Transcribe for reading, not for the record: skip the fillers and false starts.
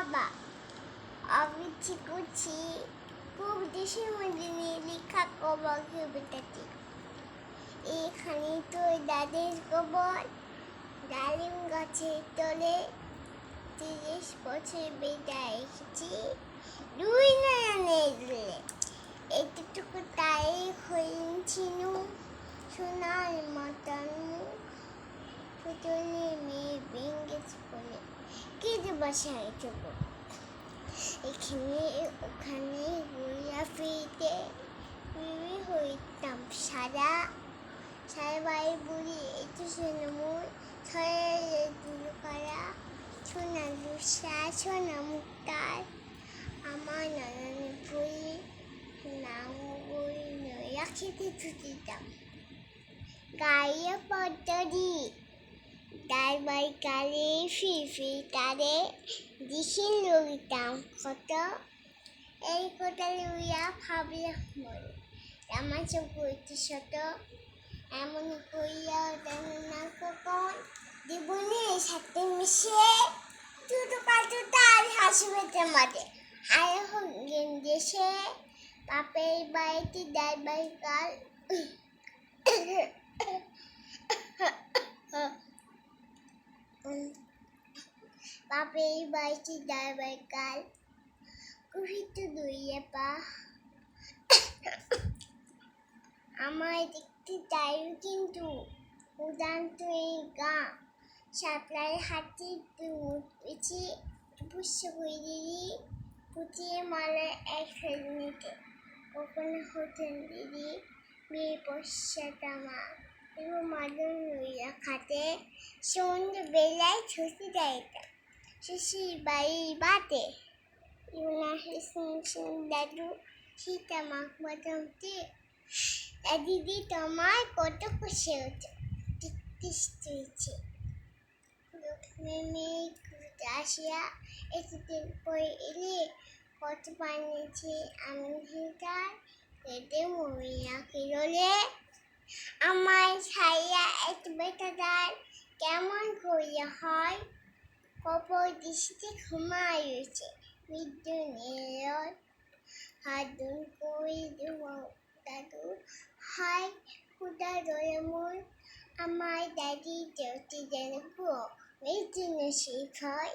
Marhaba, abici kuci, দেশের মধ্যে নিয়ে লেখা কবর কবিতাটি। এখানে তোর দাদের কবর, ডালিম গাছের তলে 30 বছর বিদায় এসেছি দুই নয়নের জলে। এতটুকু তাই হয়েছিল সোনার মতন মুখ, পুতুলে মেয়ে ভেঙেছে বলে কেঁদে বসায় চোখ। এখানে ওখানে ঘুরিয়া ফিরতে বিবি হইতাম সারা বাড়ি বুড়ি একটু সোনামুখ ছড়াইয়া দিল কারা। সোনা লুসা সোনা মুক্তার আমার নয়নের ফুল, নাঙ্গুল নইয়া খেতে ছুটিতাম গায়ে পদ্মরি তারবার কালে ফিরফির তারে দিশে লইতাম কত। এই কথা লইয়া ভাবলাম মনে আমার চোখ বইতে শত, এমন করিয়া জানো না কখন জীবনের সাথে মিশে ছোটো কাটো তার হাসিবেতে মাঠে আর হঙ্গেন দেশে বাপের বাড়িতে দারবার কাল। বাপের বাড়িতে দারবার কাল কুহিত দুইয়ে পা আমার দেখতে তাই কিন্তু উদান্ত এই গা সাপলার হাতে পেছি পুষ্য করে দিদি পুতিয়ে মালা এক নিতে কখনো হতেন দিদি মেয়ে পশ্চাতামা এবং মাদন লইয়া খাতে সন্ধ্যে বেলায় ছুটি যাইতাম শিশির বাড়ির বাটে দাদু সীতা মাখ বাদামতে দিদি তোমার কত খুশি হতো হয়েছে লক্ষ্মী মেয়ে ঘুরতে আসিয়া এতদিন পরে এলে কত বানিয়েছে আমি হিতার কেটে মরিয়া কিরলে আমার ছাইয়া এত বেটাদার কেমন করিয়া হয় কপর দৃষ্টিতে ঘুমায় রয়েছে মৃত্যু নীরদ হাদুন করে দাদু হায় খুদা দলে মোর আমার দাদি দেওতে যেন মৃত্যু নসিব হয়।